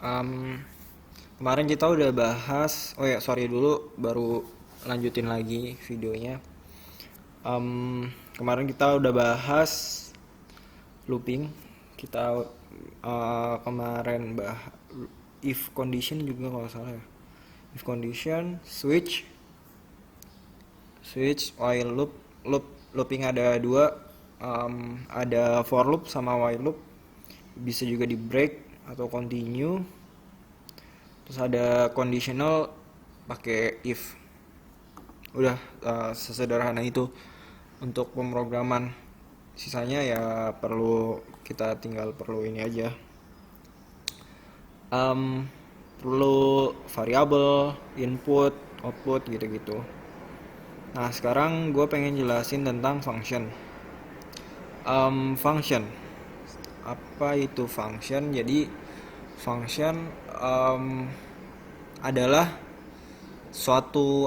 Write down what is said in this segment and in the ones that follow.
Em, Kemarin kita udah bahas, oh ya sorry dulu, baru lanjutin lagi videonya. Kemarin kita udah bahas looping. Kita kemarin if condition juga kalau nggak salah ya. If condition, switch, while looping ada dua, ada for loop sama while loop. Bisa juga di break atau continue. Terus ada conditional pakai if. Udah sesederhana itu untuk pemrograman. Sisanya ya kita tinggal perlu ini aja. Em, Perlu variabel, input, output gitu-gitu. Nah sekarang gue pengen jelasin tentang function. Function apa itu function? Jadi function adalah suatu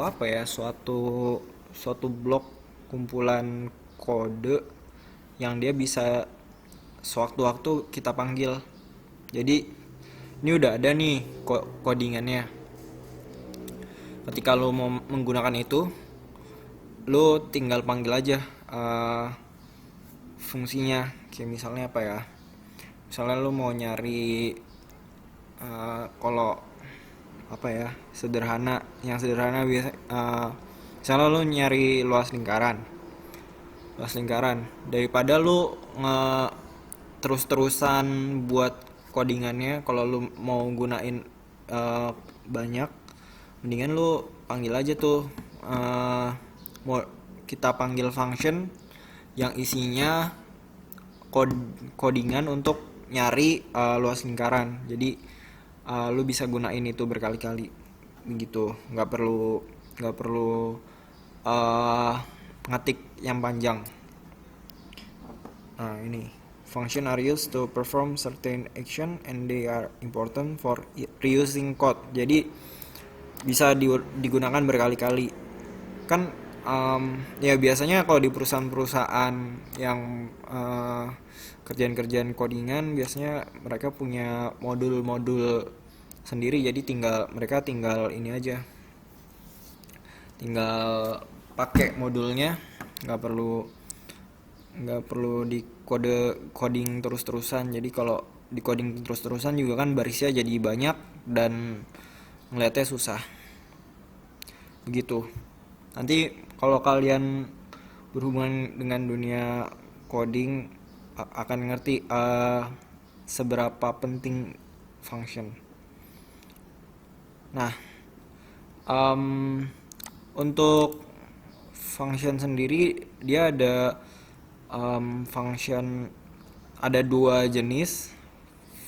blok kumpulan kode yang dia bisa sewaktu-waktu kita panggil. Jadi ini udah ada nih codingannya. Ketika lo mau menggunakan itu, lo tinggal panggil aja fungsinya. Kayak misalnya apa ya? Misalnya lo mau nyari kalau apa ya, yang sederhana biasa, misalnya lo nyari luas lingkaran daripada lo terus-terusan buat codingannya. Kalau lo mau gunain banyak, mendingan lo panggil aja tuh, mau kita panggil function yang isinya codingan untuk nyari luas lingkaran. Jadi lu bisa gunain itu berkali-kali begitu, nggak perlu uh, ngetik yang panjang. Nah ini, function are used to perform certain action and they are important for reusing code. Jadi bisa digunakan berkali-kali kan. Ya biasanya kalau di perusahaan-perusahaan yang kerjaan-kerjaan codingan, biasanya mereka punya modul-modul sendiri. Jadi mereka tinggal ini aja, tinggal pakai modulnya, nggak perlu di coding terus-terusan. Jadi kalau di coding terus-terusan juga kan barisnya jadi banyak dan ngeliatnya susah begitu. Nanti kalau kalian berhubungan dengan dunia coding akan ngerti seberapa penting function. Nah, untuk function sendiri dia function ada dua jenis,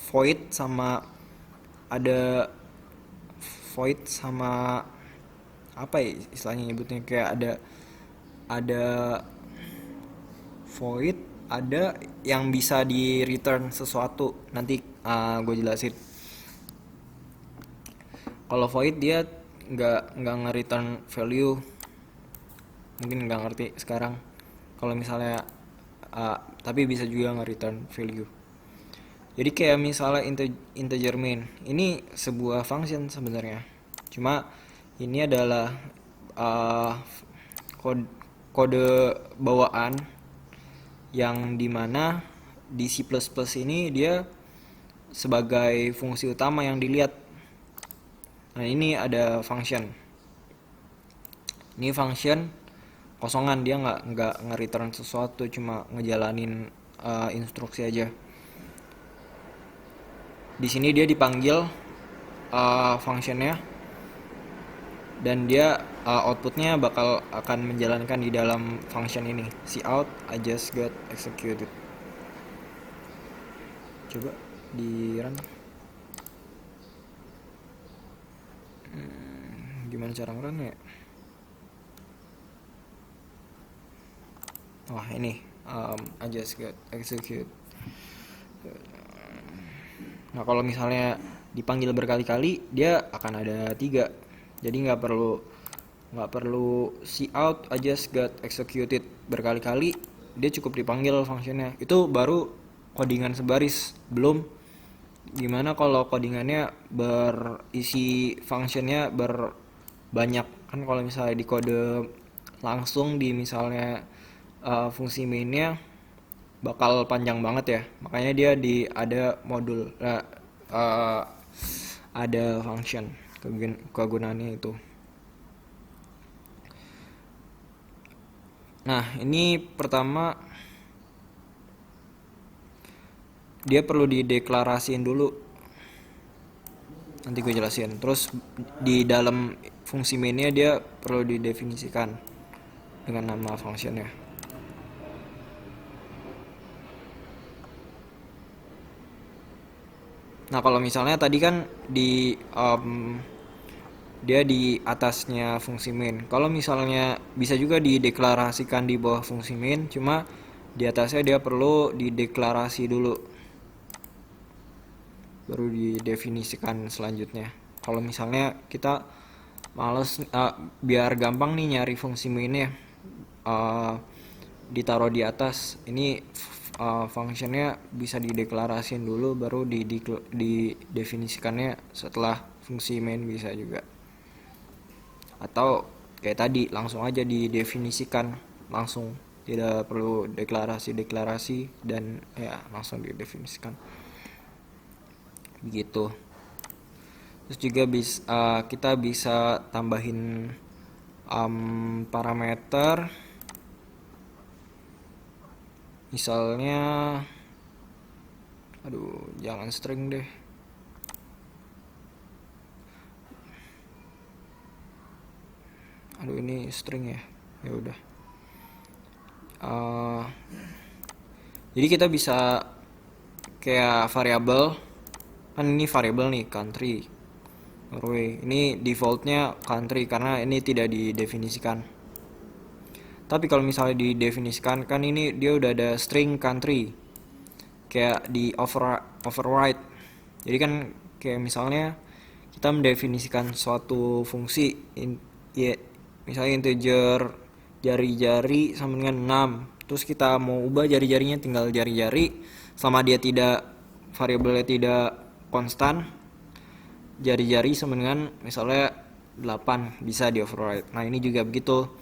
void sama ada void sama apa ya istilahnya nyebutnya, kayak ada void, ada yang bisa di return sesuatu. Nanti gue jelasin. Kalau void dia nggak nge-return value, mungkin nggak ngerti sekarang. Kalau misalnya tapi bisa juga nge-return value. Jadi kayak misalnya integer main, ini sebuah function sebenarnya. Cuma ini adalah kode bawaan yang dimana di C++ ini dia sebagai fungsi utama yang dilihat. Nah ini ada function. Ini function kosongan, dia nggak nge-return sesuatu, cuma ngejalanin instruksi aja. Di sini dia dipanggil functionnya, dan dia outputnya akan menjalankan di dalam function ini. Cout I just got executed. Coba di run. Gimana cara nge-run ya? Wah ini I just got executed. Nah kalau misalnya dipanggil berkali-kali, dia akan ada 3. Jadi nggak perlu cout I just got executed berkali-kali, dia cukup dipanggil functionnya. Itu baru codingan sebaris, belum Gimana kalau codingannya berisi functionnya berbanyak, kan kalau misalnya di kode langsung di misalnya fungsi mainnya bakal panjang banget ya, makanya dia di ada modul uh, ada function kegunaannya itu. Nah ini pertama dia perlu dideklarasiin dulu, nanti gue jelasin. Terus di dalam fungsi mainnya dia perlu didefinisikan dengan nama functionnya. Nah kalau misalnya tadi kan dia di atasnya fungsi main. Kalau misalnya bisa juga dideklarasikan di bawah fungsi main, cuma di atasnya dia perlu dideklarasi dulu, baru didefinisikan selanjutnya. Kalau misalnya kita males, biar gampang nih nyari fungsi mainnya, uh, ditaruh di atas. Ini functionnya bisa dideklarasiin dulu, baru didefinisikannya setelah fungsi main bisa juga. Atau kayak tadi langsung aja didefinisikan langsung, tidak perlu deklarasi dan ya langsung didefinisikan begitu. Terus juga kita bisa tambahin parameter, misalnya aduh jangan string deh, aduh ini string ya, ya udah. Jadi kita bisa kayak variabel, kan ini variabel nih country Norway, ini defaultnya country karena ini tidak didefinisikan. Tapi kalau misalnya didefinisikan, kan ini dia udah ada string country, kayak di override. Jadi kan kayak misalnya kita mendefinisikan suatu fungsi ya, misalnya integer jari-jari sama dengan 6, terus kita mau ubah jari-jarinya tinggal jari-jari, selama dia tidak variabelnya tidak konstan, jari-jari sama dengan misalnya 8, bisa di override. Nah ini juga begitu,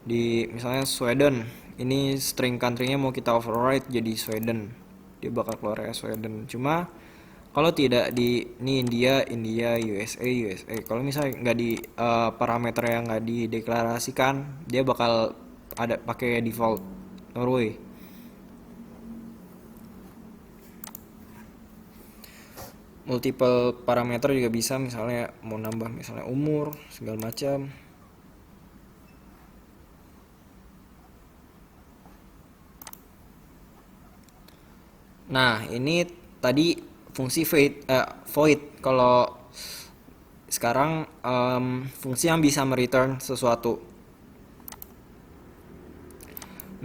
di misalnya Sweden, ini string country-nya mau kita override jadi Sweden, dia bakal keluar ya Sweden. Cuma kalau tidak di ini India, USA. Kalau misalnya nggak di parameter yang nggak dideklarasikan, dia bakal ada pakai default Norway. Multiple parameter juga bisa, misalnya mau nambah misalnya umur segala macam. Nah ini tadi fungsi void. Kalau sekarang fungsi yang bisa mereturn sesuatu.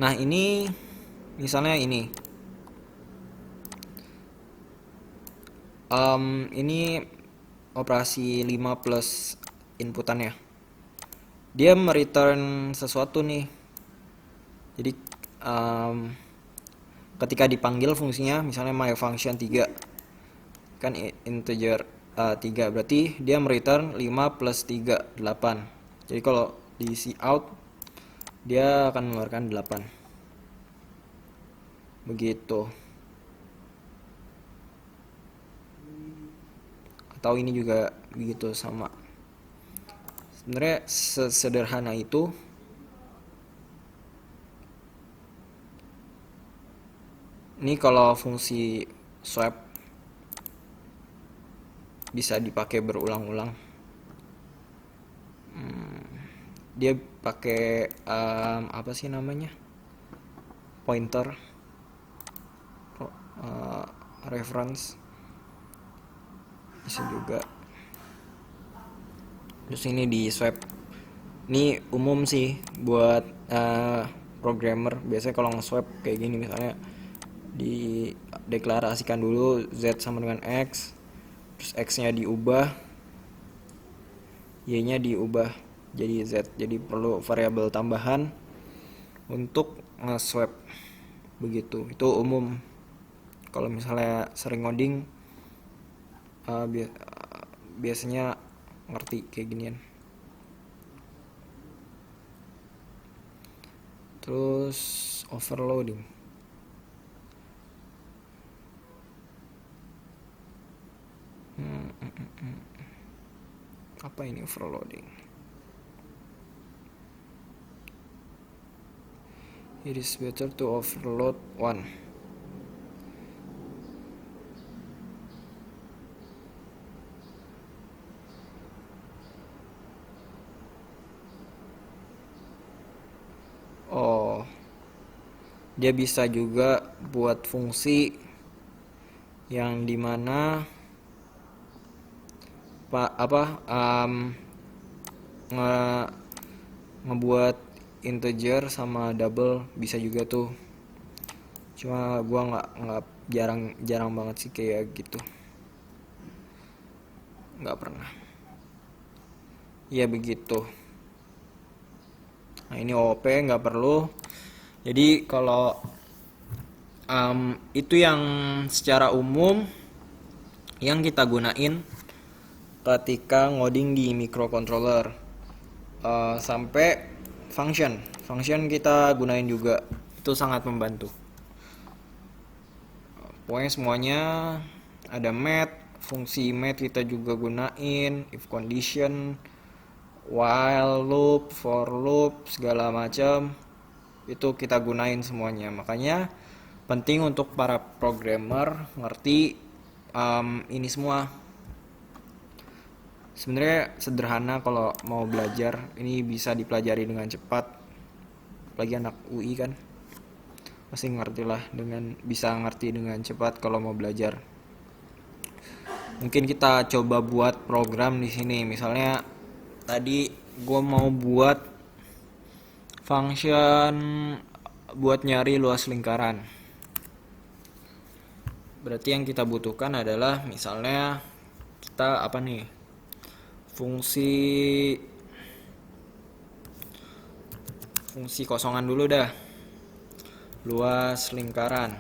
Nah ini misalnya ini operasi 5 plus inputannya, dia mereturn sesuatu nih. Jadi ketika dipanggil fungsinya, misalnya my function 3, kan integer 3, berarti dia mereturn 5 plus 3, 8. Jadi kalau di cout dia akan mengeluarkan 8 begitu. Atau ini juga begitu sama. Sebenarnya sesederhana itu. Ini kalau fungsi swap bisa dipakai berulang-ulang. Dia pakai apa sih namanya, pointer, reference bisa juga. Terus ini di swap, ini umum sih buat programmer. Biasanya kalau nge-swap kayak gini, misalnya dideklarasikan dulu Z sama dengan X, terus X nya diubah, Y nya diubah jadi Z, jadi perlu variabel tambahan untuk nge-swap begitu. Itu umum kalau misalnya sering ngoding biasanya ngerti kayak ginian. Terus overloading. Apa ini overloading? It is better to overload one. Oh, dia bisa juga buat fungsi yang dimana ngebuat integer sama double bisa juga tuh. Cuma gua nggak jarang banget sih kayak gitu. Nggak pernah. Ya begitu. Nah ini OP nggak perlu. Jadi kalau itu yang secara umum yang kita gunain ketika ngoding di microcontroller. Sampai function kita gunain juga, itu sangat membantu. Pokoknya semuanya ada math, fungsi math kita juga gunain, if condition, while loop, for loop, segala macam itu kita gunain semuanya. Makanya penting untuk para programmer ngerti ini semua. Sebenarnya sederhana kalau mau belajar, ini bisa dipelajari dengan cepat. Apalagi anak UI kan, pasti bisa ngerti dengan cepat kalau mau belajar. Mungkin kita coba buat program di sini. Misalnya tadi gue mau buat function buat nyari luas lingkaran. Berarti yang kita butuhkan adalah misalnya kita apa nih? Fungsi kosongan dulu dah. Luas lingkaran.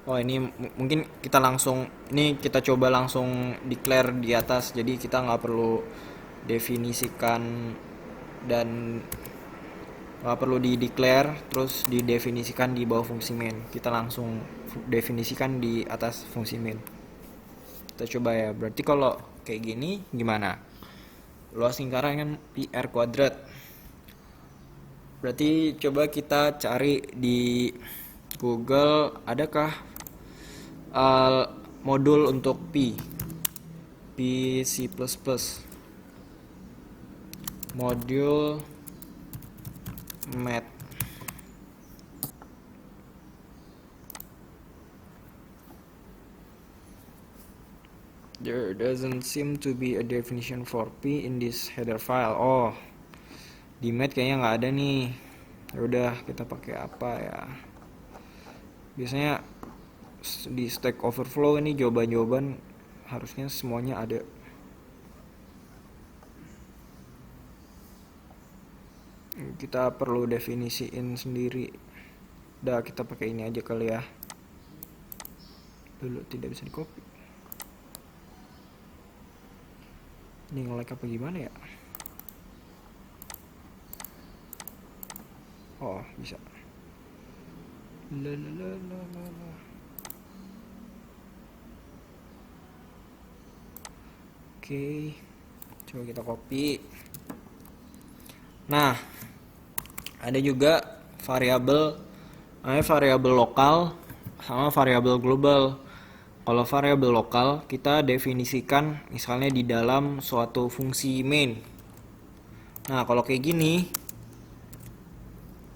Oh ini mungkin kita coba langsung declare di atas, jadi kita nggak perlu definisikan dan nggak perlu di declare terus didefinisikan di bawah fungsi main. Kita langsung definisikan di atas fungsi main. Kita coba ya. Berarti kalau kayak gini gimana? Luas lingkaran kan pi r kuadrat. Berarti coba kita cari di Google, adakah modul untuk P C++, modul math. There doesn't seem to be a definition for P in this header file. Oh, di math kayaknya nggak ada nih. Ya udah, kita pakai apa ya? Biasanya di Stack Overflow ini jawaban-jawaban harusnya semuanya ada. Kita perlu definisiin sendiri. Udah, kita pakai ini aja kali ya. Dulu tidak bisa di copy. Ini nge-like apa gimana ya? Oh, bisa. Oke, coba kita copy. Nah, ada juga variabel lokal sama variabel global. Kalau variabel lokal kita definisikan misalnya di dalam suatu fungsi main. Nah, kalau kayak gini,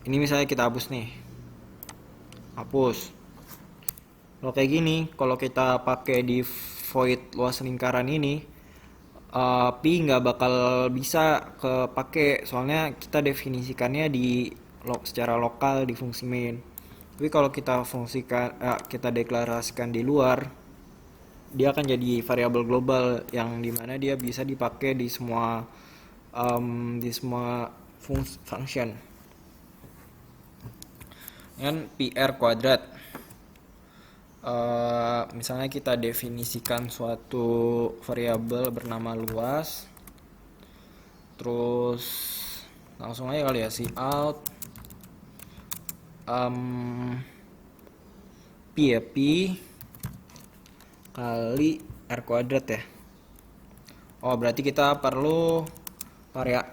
ini misalnya kita hapus nih. Hapus. Kalau kayak gini, kalau kita pakai di void luas lingkaran ini, pi nggak bakal bisa kepake, soalnya kita definisikannya secara lokal di fungsi main. Tapi kalau kita deklarasikan di luar, dia akan jadi variabel global yang dimana dia bisa dipakai di semua function. Kan pi r kuadrat. Misalnya kita definisikan suatu variabel bernama luas, terus langsung aja kali ya, cout pi ya, pi kali r kuadrat ya. Oh, berarti kita perlu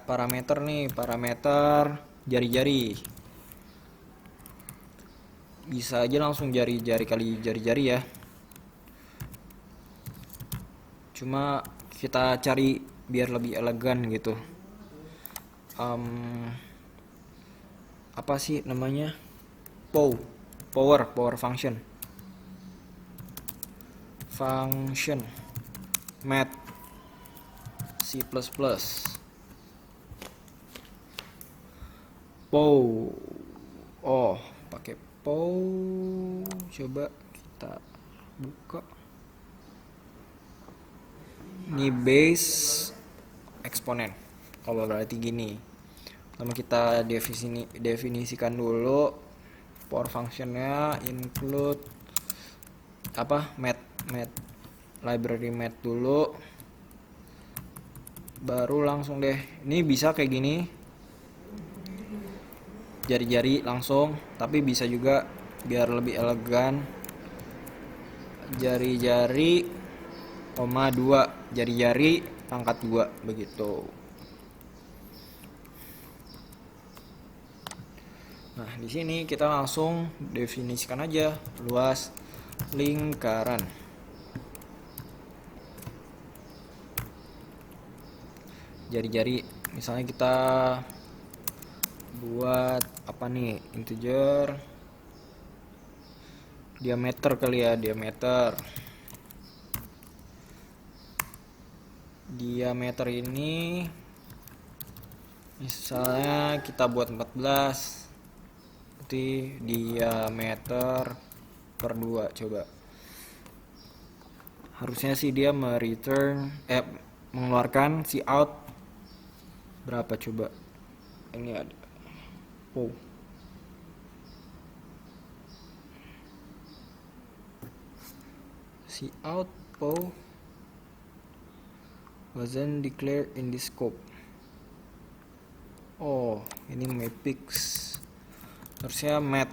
parameter nih, parameter jari-jari. Bisa aja langsung jari-jari kali jari-jari ya. Cuma kita cari biar lebih elegan gitu. Apa sih namanya? Power function. Math C++. Oh, pakai coba kita buka. Ini base eksponen. Kalau berarti gini. Pertama kita definisikan dulu power functionnya, include math library math dulu, baru langsung deh. Ini bisa kayak gini, jari-jari langsung, tapi bisa juga biar lebih elegan jari-jari, 2 jari-jari pangkat 2 begitu. Nah, di sini kita langsung definisikan aja luas lingkaran. Jari-jari, misalnya kita buat apa nih, integer diameter kali ya, diameter ini misalnya kita buat 14, berarti diameter per 2. Coba harusnya sih dia mengeluarkan cout berapa coba. Ini ada cout wasn't declared in this scope. Oh, ini mapix, harusnya math.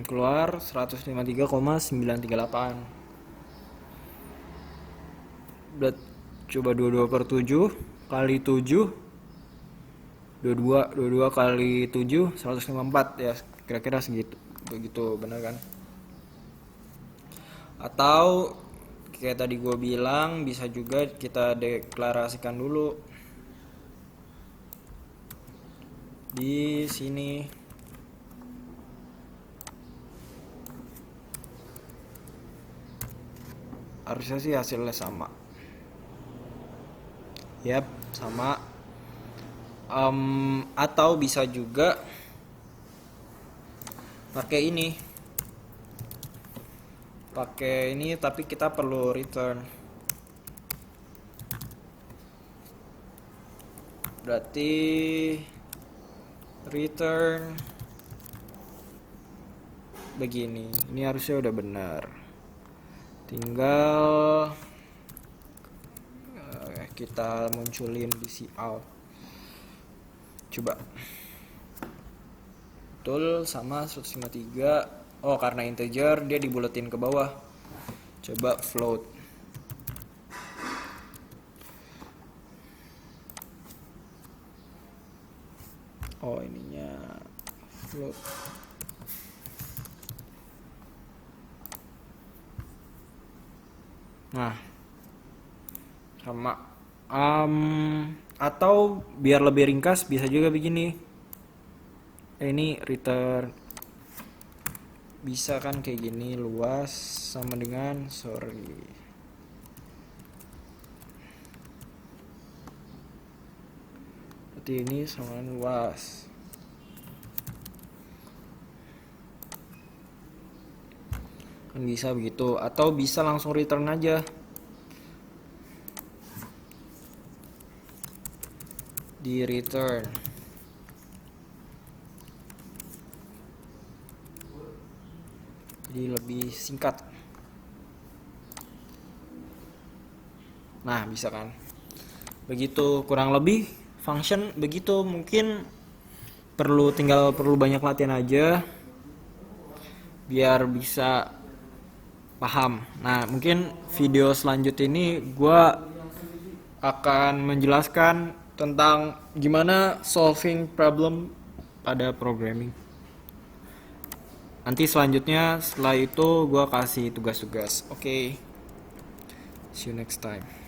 Keluar 153,938. Coba 22/7 kali 7, 22 kali 7 154 ya, kira-kira segitu. Begitu, benar kan? Atau kayak tadi gue bilang, bisa juga kita deklarasikan dulu di sini. Harusnya sih hasilnya sama. Yap, sama. Atau bisa juga pakai ini tapi kita perlu return. Berarti return begini. Ini harusnya udah benar. Tinggal kita munculin di cout. Coba. Betul, sama 153. Oh, karena integer dia dibuletin ke bawah. Coba float. Oh, ininya float. Nah, sama. Atau biar lebih ringkas bisa juga begini. Ini return, bisa kan kayak gini, luas sama dengan berarti ini sama dengan luas. Kan bisa begitu. Atau bisa langsung return aja. di return. Jadi lebih singkat. Nah, bisa kan? Begitu kurang lebih function begitu, mungkin perlu banyak latihan aja biar bisa paham. Nah, mungkin video selanjutnya ini gue akan menjelaskan tentang gimana solving problem pada programming. Nanti selanjutnya setelah itu gue kasih tugas-tugas. Oke. See you next time.